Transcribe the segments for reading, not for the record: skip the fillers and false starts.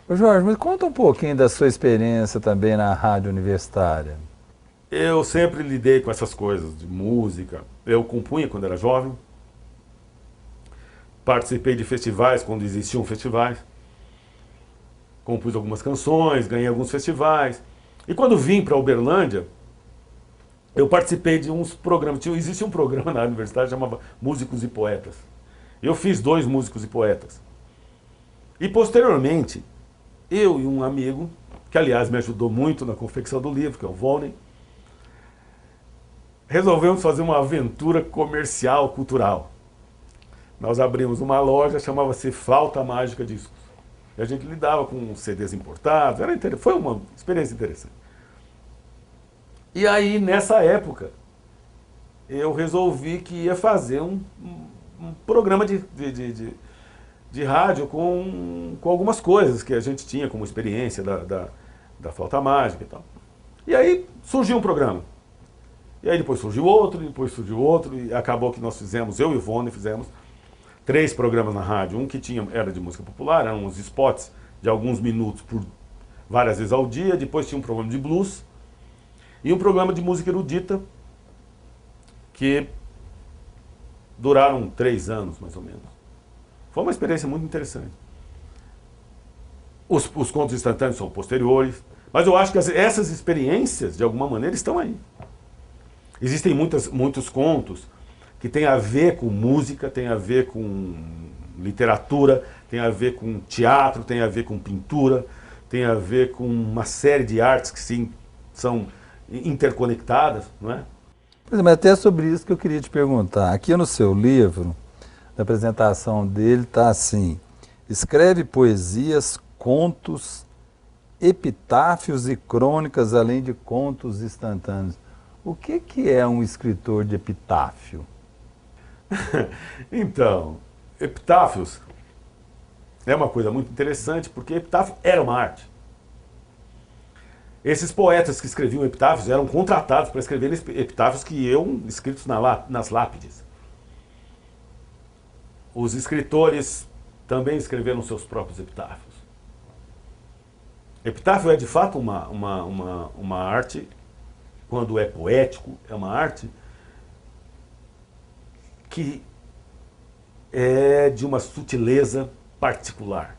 Ô Jorge, mas conta um pouquinho da sua experiência também na rádio universitária. Eu sempre lidei com essas coisas de música. Eu compunha quando era jovem, participei de festivais quando existiam festivais, compus algumas canções, ganhei alguns festivais. E quando vim para Uberlândia, eu participei de uns programas. Existia um programa na universidade chamado Músicos e Poetas. Eu fiz dois músicos e poetas. E posteriormente, eu e um amigo, que aliás me ajudou muito na confecção do livro, que é o Volney, resolvemos fazer uma aventura comercial, cultural. Nós abrimos uma loja, chamava-se Flauta Mágica Discos. E a gente lidava com CDs importados, foi uma experiência interessante. E aí, nessa época, eu resolvi que ia fazer um programa de rádio com algumas coisas que a gente tinha como experiência da flauta mágica e tal. E aí surgiu um programa. E aí depois surgiu outro, e acabou que nós fizemos, eu e o Ivone fizemos 3 programas na rádio. Um que era de música popular, eram uns spots de alguns minutos por várias vezes ao dia. Depois tinha um programa de blues e um programa de música erudita que duraram 3 anos, mais ou menos. Foi uma experiência muito interessante. Os contos instantâneos são posteriores, mas eu acho que essas experiências, de alguma maneira, estão aí. Existem muitos contos que têm a ver com música, têm a ver com literatura, têm a ver com teatro, têm a ver com pintura, têm a ver com uma série de artes que sim, são interconectadas, não é? Por exemplo, até sobre isso que eu queria te perguntar. Aqui no seu livro, na apresentação dele, está assim: escreve poesias, contos, epitáfios e crônicas, além de contos instantâneos. O que é um escritor de epitáfio? Então, epitáfios é uma coisa muito interessante, porque epitáfio era uma arte. Esses poetas que escreviam epitáfios eram contratados para escrever epitáfios que iam escritos nas lápides. Os escritores também escreveram seus próprios epitáfios. Epitáfio é de fato uma arte, quando é poético, é uma arte que é de uma sutileza particular.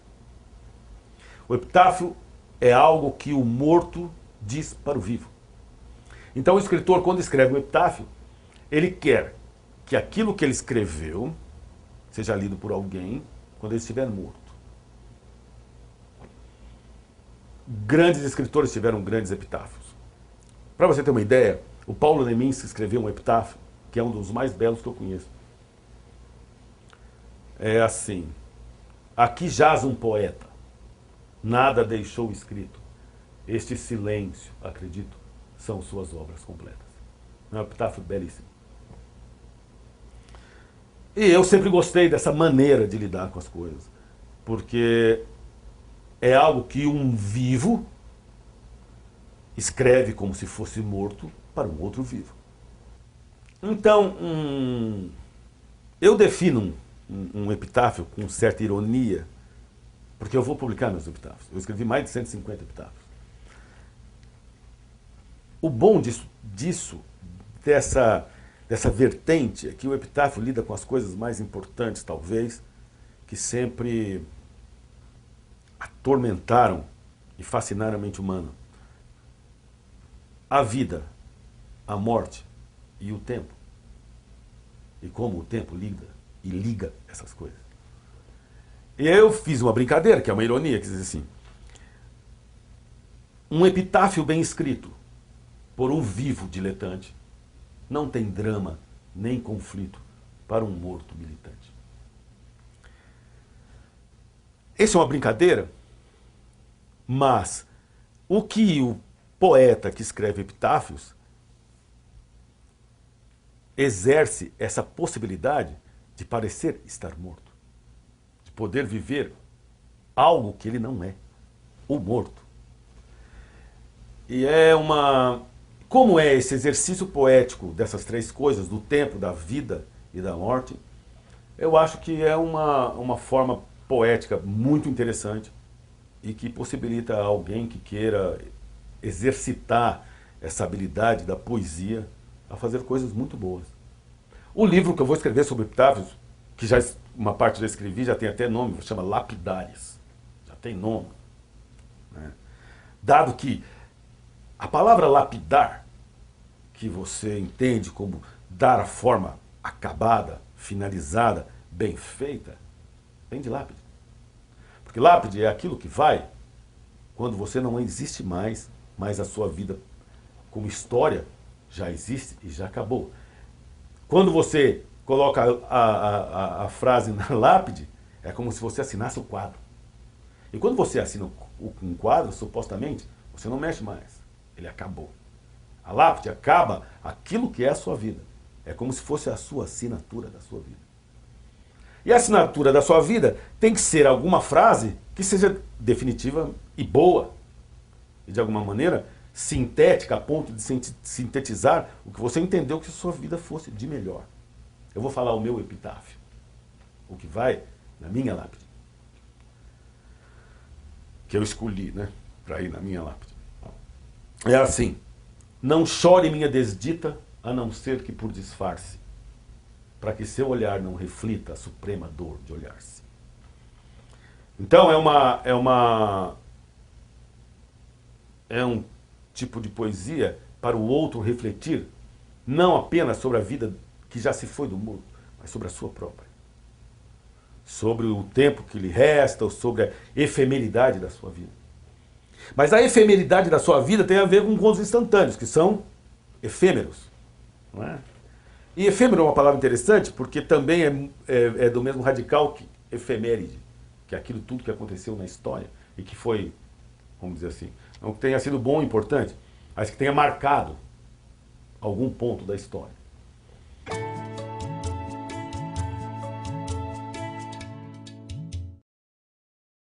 O epitáfio é algo que o morto diz para o vivo. Então o escritor, quando escreve um epitáfio, ele quer que aquilo que ele escreveu seja lido por alguém quando ele estiver morto. Grandes escritores tiveram grandes epitáfios. Para você ter uma ideia, o Paulo Leminski escreveu um epitáfio que é um dos mais belos que eu conheço. É assim: aqui jaz um poeta, nada deixou escrito. Este silêncio, acredito, são suas obras completas. É um epitáfio belíssimo. E eu sempre gostei dessa maneira de lidar com as coisas, porque é algo que um vivo escreve como se fosse morto para um outro vivo. Então, eu defino um epitáfio com certa ironia, porque eu vou publicar meus epitáfios. Eu escrevi mais de 150 epitáfios. O bom dessa vertente é que o epitáfio lida com as coisas mais importantes, talvez, que sempre atormentaram e fascinaram a mente humana. A vida, a morte e o tempo. E como o tempo liga essas coisas. E aí eu fiz uma brincadeira, que é uma ironia, que diz assim: um epitáfio bem escrito por um vivo diletante não tem drama nem conflito para um morto militante. Essa é uma brincadeira, mas o que o poeta que escreve epitáfios exerce essa possibilidade de parecer estar morto, de poder viver algo que ele não é, o morto. E como é esse exercício poético dessas 3 coisas, do tempo, da vida e da morte, eu acho que é uma forma poética muito interessante e que possibilita a alguém que queira exercitar essa habilidade da poesia a fazer coisas muito boas. O livro que eu vou escrever sobre epitáfios, que já uma parte já escrevi, já tem até nome, chama Lapidares. Já tem nome. Né? Dado que a palavra lapidar, que você entende como dar a forma acabada, finalizada, bem feita, vem de lápide. Porque lápide é aquilo que vai quando você não existe mais, mas a sua vida como história já existe e já acabou. Quando você coloca a frase na lápide, é como se você assinasse o quadro. E quando você assina um quadro, supostamente, você não mexe mais. Ele acabou. A lápide acaba aquilo que é a sua vida. É como se fosse a sua assinatura da sua vida. E a assinatura da sua vida tem que ser alguma frase que seja definitiva e boa. E de alguma maneira sintética, a ponto de sintetizar o que você entendeu que a sua vida fosse de melhor. Eu vou falar o meu epitáfio. O que vai na minha lápide. Que eu escolhi, né? Para ir na minha lápide. É assim. Não chore minha desdita, a não ser que por disfarce, para que seu olhar não reflita a suprema dor de olhar-se. Então é um tipo de poesia para o outro refletir, não apenas sobre a vida que já se foi do mundo, mas sobre a sua própria. Sobre o tempo que lhe resta, ou sobre a efemeridade da sua vida. Mas a efemeridade da sua vida tem a ver com contos instantâneos, que são efêmeros. Não é? E efêmero é uma palavra interessante, porque também é do mesmo radical que efeméride, que é aquilo tudo que aconteceu na história e que foi, vamos dizer assim, não que tenha sido bom ou importante, mas que tenha marcado algum ponto da história.